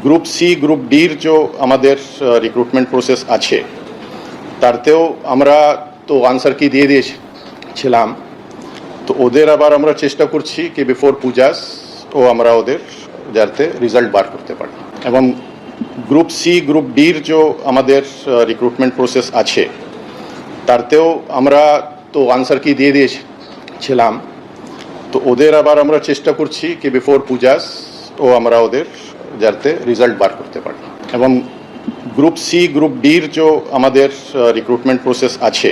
Group C group ডির যে আমাদের রিক্রুটমেন্ট প্রসেস আছে তারতেও আমরা তো আনসার কি দিয়ে দিয়েছিলাম, তো ওদের আবার আমরা চেষ্টা করছি কি বিফোর পূজাস ও আমরা ওদের যাতে রেজাল্ট বার করতে পারি। এবং গ্রুপ সি গ্রুপ ডির যে আমাদের রিক্রুটমেন্ট প্রসেস আছে তারতেও আমরা তো আনসার কি দিয়ে দিয়েছিলাম, তো ওদের আবার আমরা চেষ্টা করছি কি বিফোর পূজাস ও আমরা ওদের যাতে রেজাল্ট বার করতে পারি। এবং গ্রুপ সি গ্রুপ ডির যে আমাদের রিক্রুটমেন্ট প্রসেস আছে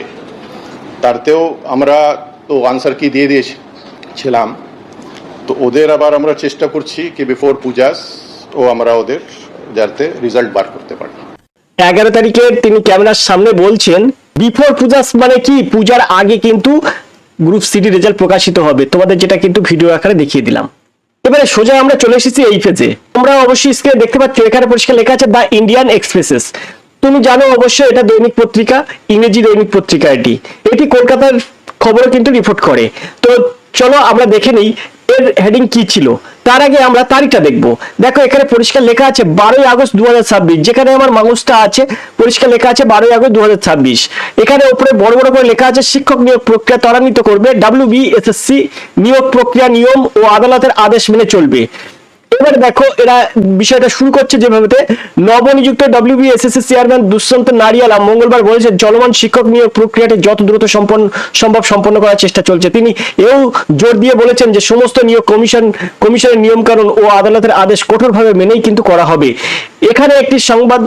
তারতেও আমরা তো আনসার কি দিয়ে দিয়েছিলাম, তো ওদের আবার আমরা চেষ্টা করছি কি বিফোর পূজাস ও আমরা ওদের যাতে রেজাল্ট বার করতে পারি। 11 তারিখে তিনি ক্যামেরার সামনে বলছেন বিফোর পূজাস মানে কি, পূজার আগে কিন্তু গ্রুপ সিডি রেজাল্ট প্রকাশিত হবে। তোমাদের যেটা কিন্তু ভিডিও আকারে দেখিয়ে দিলাম। এবারে সোজা আমরা চলে এসেছি এই পেজে। তোমরা অবশ্যই স্ক্রিনে দেখতে পাচ্ছ এখানে পরিষ্কার লেখা আছে দ্য ইন্ডিয়ান এক্সপ্রেসেস। তুমি জানো অবশ্যই এটা দৈনিক পত্রিকা, ইংরেজি দৈনিক পত্রিকা। এটি কলকাতার খবরও কিন্তু রিপোর্ট করে। তো চলো আমরা দেখে নিই এর হেডিং কি ছিল। তার আগে আমরা তারিখটা দেখবো। দেখো এখানে পরিষ্কার লেখা আছে 12 আগস্ট 2026, যেখানে আমার মাউসটা আছে পরিষ্কার লেখা আছে 12 আগস্ট 2026। এখানে উপরে বড় বড় করে লেখা আছে শিক্ষক নিয়োগ প্রক্রিয়া ত্বরান্বিত করবে, WBSSC নিয়োগ প্রক্রিয়া নিয়ম ও আদালতের আদেশ মেনে চলবে। এবার দেখো এরা বিষয়টা শুরু করছে যেভাবে নবনিযুক্ত WBSSC চেয়ারম্যান দুষ্যন্ত নারিয়ালা মঙ্গলবার বলেছেন চলমান শিক্ষক নিয়োগ প্রক্রিয়াটি যত দ্রুত সম্ভব সম্পন্ন করার চেষ্টা চলছে। তিনি এও জোর দিয়ে বলেছেন যে সমস্ত নিয়োগ কমিশনের নিয়মকানুন ও আদালতের আদেশ কঠোরভাবে মেনেই কিন্তু করা হবে। এখানে একটি সংবাদ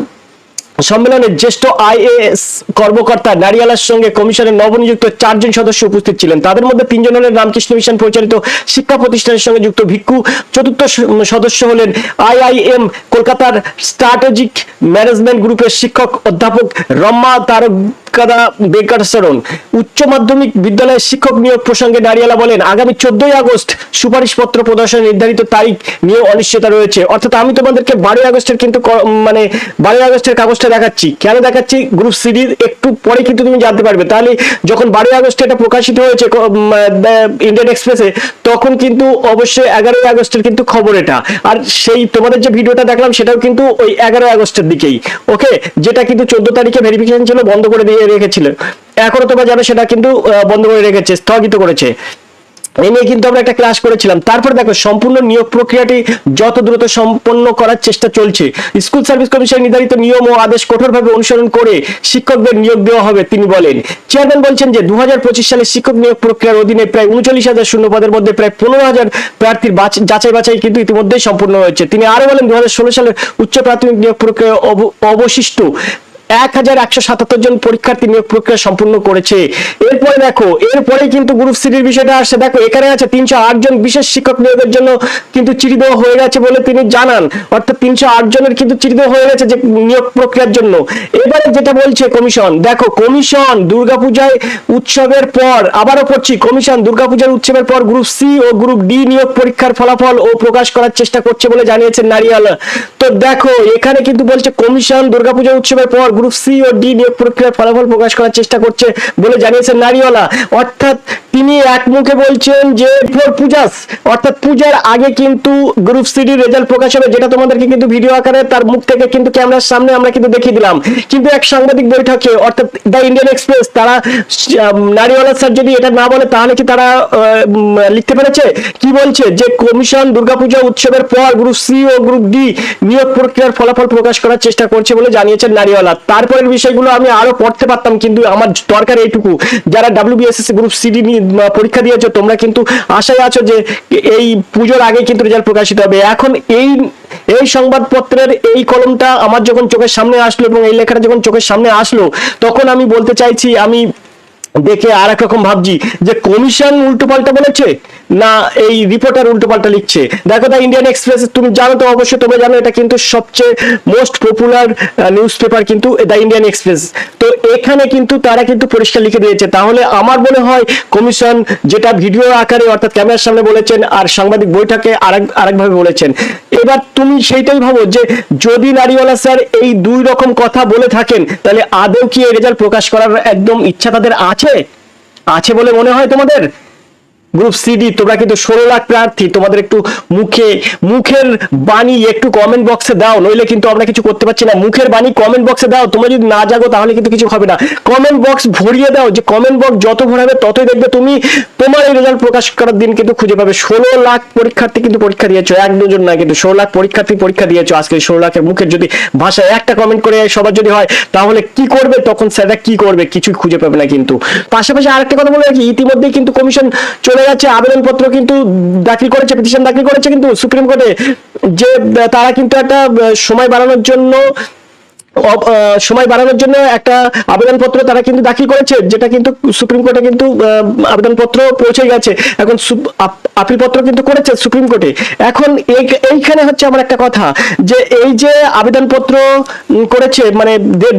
সম্মেলনে জ্যেষ্ঠ IAS কর্মকর্তা নারিয়ালার সঙ্গে কমিশনের নবনিযুক্ত 4 জন সদস্য উপস্থিত ছিলেন। তাদের মধ্যে 3 জন হলেন রামকৃষ্ণ মিশন পরিচালিত শিক্ষা প্রতিষ্ঠানের সঙ্গে যুক্ত ভিক্ষু। চতুর্থ সদস্য হলেন IIM কলকাতার স্ট্র্যাটেজিক ম্যানেজমেন্ট গ্রুপের শিক্ষক অধ্যাপক রম্মা তারকাদা বেঙ্কটেশ্বরন। উচ্চ মাধ্যমিক বিদ্যালয়ের শিক্ষক নিয়োগ প্রসঙ্গে নারিয়ালা বলেন আগামী 14 আগস্ট সুপারিশপত্র প্রদর্শনের নির্ধারিত তারিখ নিয়ে অনিশ্চয়তা রয়েছে। অর্থাৎ আমি তোমাদেরকে 12 আগস্টের কিন্তু 12 আগস্টের কাগজটা দেখাচ্ছি। কেন দেখাচ্ছি? গ্রুপ সিডির একটু পরে কিন্তু তুমি জানতে পারবে। তাহলে যখন 12 আগস্টে এটা প্রকাশিত হয়েছে ইন্ডিয়ান এক্সপ্রেসে, তখন কিন্তু অবশ্যই 11 আগস্টের কিন্তু খবর এটা। আর সেই তোমাদের যে ভিডিওটা দেখলাম সেটাও কিন্তু ওই 11 আগস্টের দিকেই, ওকে, যেটা কিন্তু 14 তারিখে ভেরিফিকেশন ছিল, বন্ধ করে দিয়ে রেখেছিল। এখনো তোমরা জানো সেটা কিন্তু বন্ধ করে রেখেছে, স্থগিত করেছে। এই নিয়ে কিন্তু আমরা একটা ক্লাস করেছিলাম। তারপর দেখো সম্পূর্ণ নিয়োগ প্রক্রিয়াটি যত দ্রুত সম্পন্ন করার চেষ্টা চলছে। স্কুল সার্ভিস কমিশন নির্ধারিত নিয়ম ও আদেশ কঠোরভাবে অনুসরণ করে শিক্ষকদের নিয়োগ দেওয়া হবে তিনি বলেন। চেয়ারম্যান বলছেন যে 2025 সালে শিক্ষক নিয়োগ প্রক্রিয়ার অধীনে প্রায় 39,000 শূন্য পদের মধ্যে প্রায় 15,000 প্রার্থীর যাচাই বাছাই কিন্তু ইতিমধ্যেই সম্পূর্ণ হয়েছে। তিনি আরো বলেন 2016 সালের উচ্চ প্রাথমিক নিয়োগ প্রক্রিয়া অবশিষ্ট 1177 জন পরীক্ষার্থী নিয়োগ প্রক্রিয়া সম্পূর্ণ করেছে। এরপরে দেখো এরপরে কিন্তু গ্রুপ সিডির বিষয়টা আসছে। দেখো এখানে আছে 308 জন বিশেষ শিক্ষক নিয়োগের জন্য কিন্তু চিঠি দেওয়া হয়ে গেছে বলে তিনি জানান। অর্থাৎ 308 জনের কিন্তু চিঠি দেওয়া হয়ে গেছে যে নিয়োগ প্রক্রিয়ার জন্য। এবারে যেটা বলছে কমিশন, দেখো কমিশন দুর্গাপূজায় উৎসবের পর, আবারও পড়ছি, কমিশন দুর্গাপূজার উৎসবের পর গ্রুপ সি ও গ্রুপ ডি নিয়োগ পরীক্ষার ফলাফল ও প্রকাশ করার চেষ্টা করছে বলে জানিয়েছেন নারিয়ালা। তো দেখো এখানে কিন্তু বলছে কমিশন দুর্গাপূজা উৎসবের পর গ্রুপ সি ও ডি নিয়োগ প্রক্রিয়ার ফলাফল প্রকাশ করার চেষ্টা করছে বলে জানিয়েছেন নারিয়ালা। অর্থাৎ তিনি এক মুখে বলছেন যে পূজাস অর্থাৎ পূজার আগে কিন্তু গ্রুপ সি ডি রেজাল্ট প্রকাশ হবে, যেটা তোমাদেরকে কিন্তু ভিডিও আকারে তার মুখ থেকে কিন্তু ক্যামেরার সামনে আমরা কিন্তু দেখিয়ে দিলাম। কিন্তু এক সাংবাদিক বৈঠকে অর্থাৎ দ্য ইন্ডিয়ান এক্সপ্রেস তারা নারিয়ালা স্যার যদি এটা না বলে তাহলে কি তারা লিখতে পেরেছে? কি বলছে যে কমিশন দুর্গাপূজা উৎসবের পর গ্রুপ সি ও গ্রুপ ডি নিয়োগ প্রক্রিয়ার ফলাফল প্রকাশ করার চেষ্টা করছে বলে জানিয়েছেন নারিয়ালা। তারপরের বিষয়গুলো আমি আরো পড়তে পারতাম, কিন্তু আমার দরকার এইটুকু, যারা WBSSC গ্রুপ সিডি পরীক্ষা দিয়েছো তোমরা কিন্তু আশায় আছো যে এই পুজোর আগে কিন্তু রেজাল্ট প্রকাশিত হবে। এখন এই সংবাদপত্রের এই কলমটা আমার যখন চোখের সামনে আসলো এবং এই লেখাটা যখন চোখের সামনে আসলো, তখন আমি বলতে চাইছি, আমি দেখে আর এক রকম ভাবছি যে কমিশন উল্টোপাল্টা বলেছে না এই রিপোর্টার উল্টোপাল্টা লিখছে। দেখো দ্য ইন্ডিয়ান এক্সপ্রেস, তুমি জানো তো, অবশ্যই তোমরা জানো, এটা কিন্তু সবচেয়ে মোস্ট পপুলার নিউজ পেপার কিন্তু দ্য ইন্ডিয়ান এক্সপ্রেস। তো এখানে কিন্তু তারা কিন্তু পরিষ্কার লিখে দিয়েছে। তাহলে আমার মনে হয় কমিশন যেটা ভিডিও আকারে অর্থাৎ ক্যামেরার সামনে বলেছেন আর সাংবাদিক বৈঠকে আরেকভাবে বলেছেন। এবার তুমি সেইটাই ভাবো যে যদি নারিওয়ালা স্যার এই দুই রকম কথা বলে থাকেন, তাহলে আদৌ কি এই রেজাল্ট প্রকাশ করার একদম ইচ্ছা তাদের আছে বলে মনে হয় তোমাদের? গ্রুপ সিডি তোমরা কিন্তু 16 লাখ প্রার্থী, তোমাদের একটু মুখের বাণী একটু কমেন্ট বক্সে দাও, নইলে কিন্তু আমরা কিছু করতে পারছি না। মুখের বাণী কমেন্ট বক্সে দাও, তোমরা যদি না জাগো তাহলে কিন্তু কিছু হবে না। কমেন্ট বক্স ভরিয়ে দাও, যে কমেন্ট বক্স যত ভরাবে ততই দেখবে তুমি তোমার এই রেজাল্ট প্রকাশ করার দিন কিন্তু খুঁজে পাবে। 16 লাখ পরীক্ষার্থী কিন্তু পরীক্ষা দিয়েছো, এক দুজন না কিন্তু 16 লাখ পরীক্ষার্থী পরীক্ষা দিয়েছো। আজকে 16 লাখের মুখের যদি ভাষায় একটা কমেন্ট করে সবার যদি হয় তাহলে কি করবে তখন স্যাররা, কি করবে? কিছুই খুঁজে পাবে না। কিন্তু পাশাপাশি আরেকটা কথা বলে রাখি, ইতিমধ্যেই কিন্তু কমিশন চলে গেছে, আবেদনপত্র কিন্তু দাখিল করেছে, পিটিশন দাখিল করেছে কিন্তু সুপ্রিম কোর্টে, যে তারা কিন্তু একটা সময় বাড়ানোর জন্য একটা আবেদনপত্র তারা কিন্তু দাখিল করেছে, যেটা কিন্তু সুপ্রিম কোর্টে কিন্তু আবেদনপত্র পৌঁছে গেছে। এখন আপিল পত্র কিন্তু করেছে সুপ্রিম কোর্টে। এখন এইখানে হচ্ছে আমার একটা কথা, যে এই যে আবেদনপত্র করেছে মানে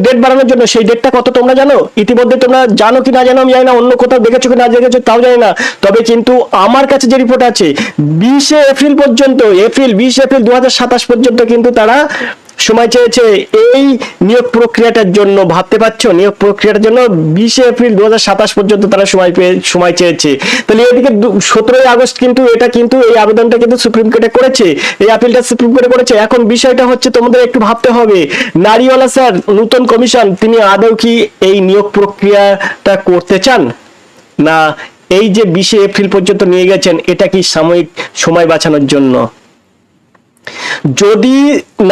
ডেট বাড়ানোর জন্য, সেই ডেটটা কত তোমরা জানো? ইতিমধ্যে তোমরা জানো কি না জানো আমি জানি না, অন্য কোথাও দেখেছো কি না দেখেছো তাও জানি না। তবে কিন্তু আমার কাছে যে রিপোর্ট আছে 20 এপ্রিল পর্যন্ত, 20 এপ্রিল 2027 পর্যন্ত কিন্তু তারা সময় চেয়েছে এই নিয়োগ প্রক্রিয়াটার জন্য। ভাবতে পারছো, নিয়োগ প্রক্রিয়াটার জন্য 20 এপ্রিল 2027 পর্যন্ত তারা সময় চেয়েছে। তাহলে এদিকে 17 আগস্ট কিন্তু এটা কিন্তু এই আবেদনটা কিন্তু সুপ্রিম কোর্টে করেছে, এই আপিলটা সুপ্রিম কোর্টে করেছে। এখন বিষয়টা হচ্ছে তোমাদের একটু ভাবতে হবে, নারীওয়ালা স্যার নতুন কমিশন তিনি আদৌ কি এই নিয়োগ প্রক্রিয়াটা করতে চান, না এই যে 20 এপ্রিল পর্যন্ত নিয়ে গেছেন এটা কি সাময়িক সময় বাঁচানোর জন্য? যদি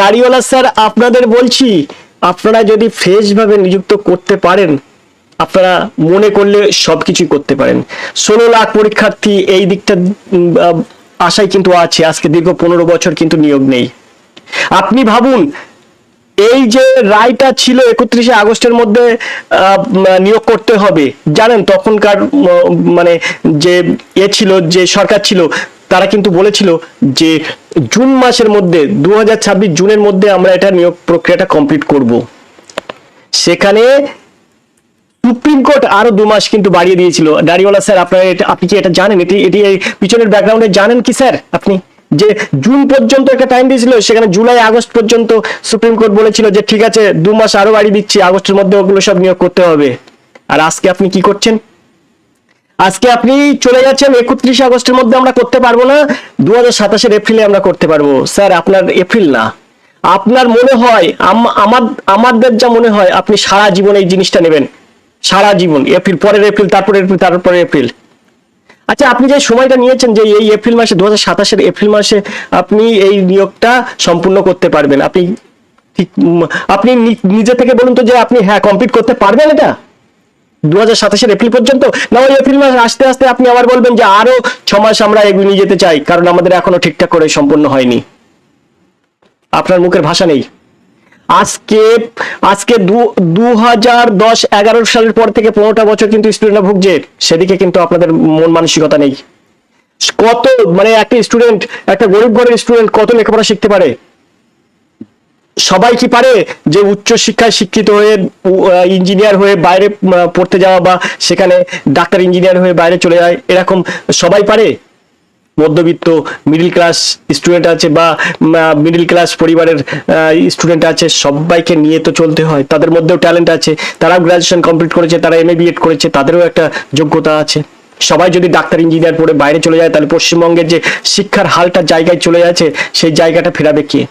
নারীওয়ালা স্যার আপনাদের বলছি, আপনারা যদি ফ্রেশ ভাবে নিযুক্ত করতে পারেন, আপনারা মনে করলে সবকিছুই করতে পারেন। 16 লাখ পরীক্ষার্থী এই দিকটা আশায় কিন্তু আছে। আজকে দীর্ঘ 15 বছর কিন্তু নিয়োগ নেই। আপনি ভাবুন, এই যে রায়টা ছিল 31 আগস্টের মধ্যে নিয়োগ করতে হবে, জানেন তখনকার মানে যে ছিল, যে সরকার ছিল, তারা কিন্তু বলেছিল যে জুন মাসের মধ্যে 2026 জুনের মধ্যে আমরা এটা নিয়োগ প্রক্রিয়াটা কমপ্লিট করব। সেখানে সুপ্রিম কোর্ট আরো 2 মাস কিন্তু বাড়িয়ে দিয়েছিল। দাড়িওয়ালা স্যার আপনি কি এটা জানেন? এটি এই পিছনের ব্যাকগ্রাউন্ডে জানেন কি স্যার আপনি? যে জুন পর্যন্ত একটা টাইম দিয়েছিল, সেখানে জুলাই আগস্ট পর্যন্ত সুপ্রিম কোর্ট বলেছিল যে ঠিক আছে 2 মাস আরো বাড়িয়ে দিচ্ছি, আগস্টের মধ্যে ওগুলো সব নিয়োগ করতে হবে। আর আজকে আপনি কি করছেন? আজকে আপনি চলে যাচ্ছেন 31 আগস্টের মধ্যে আমরা করতে পারবো না, 2027 এপ্রিলে আমরা করতে পারবো। স্যার আপনার এপ্রিল না, আপনার মনে হয় আমাদের যা মনে হয় আপনি সারা জীবন এই জিনিসটা নেবেন, সারা জীবন। এপ্রিল, পরের এপ্রিল, তারপরে এপ্রিল, তারপরে এপ্রিল। আচ্ছা, আপনি যে সময়টা নিয়েছেন যে এই এপ্রিল মাসে, 2027 এপ্রিল মাসে আপনি এই নিয়োগটা সম্পূর্ণ করতে পারবেন, আপনি ঠিক আপনি নিজে থেকে বলুন তো যে আপনি হ্যাঁ কমপ্লিট করতে পারবেন এটা 2027 এপ্রিল পর্যন্ত? না ওই এপ্রিল মাস আস্তে আস্তে আপনি আবার বলবেন যে আরো 6 মাস আমরা এগিয়ে নিয়ে যেতে চাই, কারণ আমাদের এখনো ঠিকঠাক করে সম্পূর্ণ হয়নি। আপনার মুখের ভাষা নেই। আজকে 2010-11 সালের পর থেকে 15টা বছর কিন্তু স্টুডেন্টরা ভুগছে, সেদিকে কিন্তু আপনাদের মন মানসিকতা নেই। কত মানে একটা স্টুডেন্ট, একটা গরিব ঘরের স্টুডেন্ট কত লেখাপড়া শিখতে পারে? সবাই কি পারে যে উচ্চ শিক্ষায় শিক্ষিত হয়ে ইঞ্জিনিয়ার হয়ে বাইরে পড়তে যাওয়া, বা সেখানে ডাক্তার ইঞ্জিনিয়ার হয়ে বাইরে চলে যায়, এরকম সবাই পারে? মধ্যবিত্ত মিডল ক্লাস স্টুডেন্ট আছে, বা মিডল ক্লাস পরিবারের স্টুডেন্ট আছে, সবাইকে নিয়ে তো চলতে হয়। তাদের মধ্যেও ট্যালেন্ট আছে, তারাও গ্রাজুয়েশন কমপ্লিট করেছে, তারা MA BEd করেছে, তাদেরও একটা যোগ্যতা আছে। সবাই যদি ডাক্তার ইঞ্জিনিয়ার পড়ে বাইরে চলে যায়, তাহলে পশ্চিমবঙ্গের যে শিক্ষার হালটা জায়গায় চলে যাচ্ছে, সেই জায়গাটা ফেরাবে কে?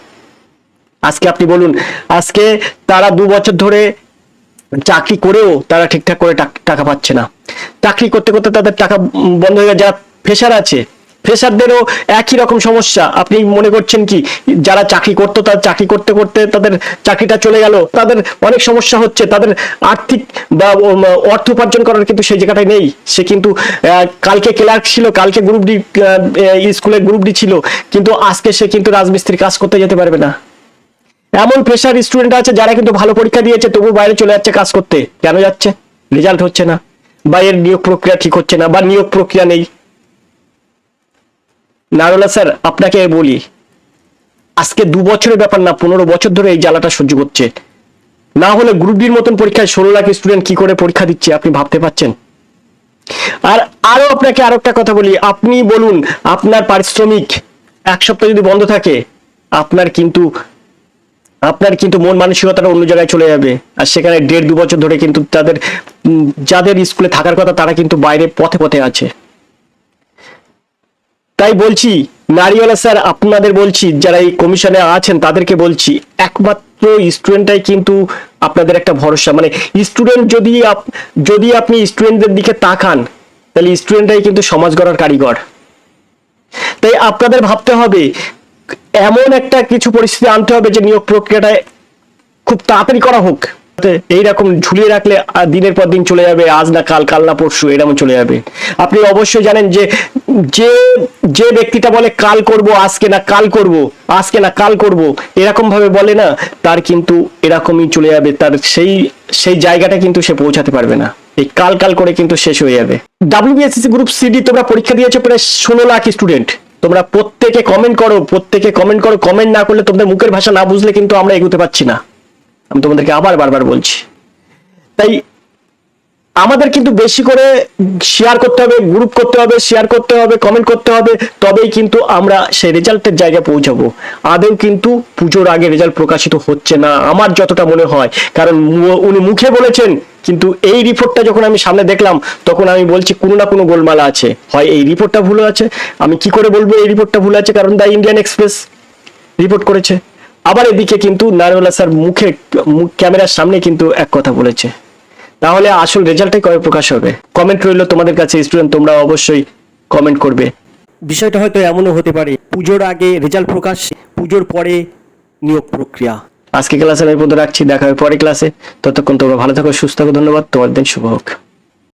আজকে আপনি বলুন, আজকে তারা 2 বছর ধরে চাকরি করেও তারা ঠিকঠাক করে টাকা পাচ্ছে না। চাকরি করতে করতে তাদের টাকা বন্ধ হয়ে যায়। যারা ফ্রেশার আছে, ফ্রেশারদেরও একই রকম সমস্যা। আপনি মনে করছেন কি যারা চাকরি করতো, তার চাকরি করতে করতে তাদের চাকরিটা চলে গেল, তাদের অনেক সমস্যা হচ্ছে, তাদের আর্থিক বা অর্থ উপার্জন করার কিন্তু সেই জায়গাটাই নেই। সে কিন্তু কালকে ক্লার্ক ছিল, কালকে গ্রুপ ডি স্কুলে গ্রুপ ডি ছিল, কিন্তু আজকে সে কিন্তু রাজমিস্ত্রি কাজ করতে যেতে পারবে না। এমন ফ্রেশার স্টুডেন্ট আছে যারা কিন্তু ভালো পরীক্ষা দিয়েছে, তবু বাইরে চলে যাচ্ছে কাজ করতে। কেন যাচ্ছে? রেজাল্ট হচ্ছে না, বা এর নিয়োগ প্রক্রিয়া ঠিক হচ্ছে না, বা নিয়োগ প্রক্রিয়া নেই। নারোলা স্যার আপনাকে বলি, আজকে 2 বছরের ব্যাপার না, 15 বছর ধরে এই জ্বালাটা সহ্য করছে। না হলে গ্রুপ ডির মতন পরীক্ষায় 16 লাখ স্টুডেন্ট কি করে পরীক্ষা দিচ্ছে আপনি ভাবতে পারছেন? আর আরো আপনাকে আরো একটা কথা বলি, আপনি বলুন আপনার পারিশ্রমিক 1 সপ্তাহ যদি বন্ধ থাকে, আপনার কিন্তু মন মানসিকতাটা অন্য জায়গায় চলে যাবে। আর সেখানে 1.5-2 বছর ধরে কিন্তু যাদের স্কুলে থাকার কথা, তারা কিন্তু বাইরে পথে পথে আছে। তাই বলছি নারীওয়ালা স্যার, আপনাদের বলছি যারা এই কমিশনে আছেন তাদেরকে বলছি, একমাত্র স্টুডেন্টটাই কিন্তু আপনাদের একটা ভরসা। মানে স্টুডেন্ট যদি আপনি স্টুডেন্টদের দিকে তাকান, তাহলে স্টুডেন্টটাই কিন্তু সমাজ গড়ার কারিগর। তাই আপনাদের ভাবতে হবে, এমন একটা কিছু পরিস্থিতি আনতে হবে যে নিয়োগ প্রক্রিয়াটা খুব তাড়াতাড়ি করা হোক। এইরকম ঝুলিয়ে রাখলে দিনের পর দিন চলে যাবে, আজ না কাল, কাল না পরশু, এরকম চলে যাবে। আপনি অবশ্যই জানেন যে যে যে ব্যক্তিটা বলে কাল করব, আজকে না কাল করব, আজকে না কাল করব, এরকম ভাবে বলে না, তার কিন্তু এরকমই চলে যাবে, তার সেই জায়গাটা কিন্তু সে পৌঁছাতে পারবে না। এই কাল কাল করে কিন্তু শেষ হয়ে যাবে। WBSSC গ্রুপ সিডি তোমরা পরীক্ষা দিয়েছো প্রায় 16 লাখ স্টুডেন্ট। তোমরা প্রত্যেকে কমেন্ট করো, কমেন্ট না করলে, তোমাদের মুখের ভাষা না বুঝলে কিন্তু আমরা এগোতে পারছি না। আমি তোমাদেরকে আবার বারবার বলছি। তাই আমাদের কিন্তু বেশি করে শেয়ার করতে হবে, গ্রুপ করতে হবে, শেয়ার করতে হবে, কমেন্ট করতে হবে, তবেই কিন্তু আমরা সেই রেজাল্টের জায়গায় পৌঁছাবো। আদেও কিন্তু পুজোর আগে রেজাল্ট প্রকাশিত হচ্ছে না আমার যতটা মনে হয়, কারণ উনি মুখে বলেছেন, কিন্তু এই রিপোর্টটা যখন আমি সামনে দেখলাম তখন আমি বলছি কোনো না কোনো গোলমালা আছে, হয় এই রিপোর্টটা ভুল আছে। আমি কি করে বলবো এই রিপোর্টটা ভুল আছে? কারণ দ্য ইন্ডিয়ান এক্সপ্রেস রিপোর্ট করেছে। আবার এদিকে কিন্তু নারীওয়ালা স্যার ক্যামেরার সামনে কিন্তু এক কথা বলেছে। তাহলে আসল রেজাল্টটাই কবে প্রকাশ হবে? কমেন্ট রইল তোমাদের কাছে, স্টুডেন্ট তোমরা অবশ্যই কমেন্ট করবে। বিষয়টা হয়তো এমনও হতে পারে, পুজোর আগে রেজাল্ট প্রকাশ, পুজোর পরে নিয়োগ প্রক্রিয়া। আজকে ক্লাসে আমি পর্যন্ত রাখছি, দেখা হবে পরে ক্লাসে। ততক্ষণ তোমরা ভালো থাকো, সুস্থ থাকো। ধন্যবাদ, তোমার দিন শুভ হোক।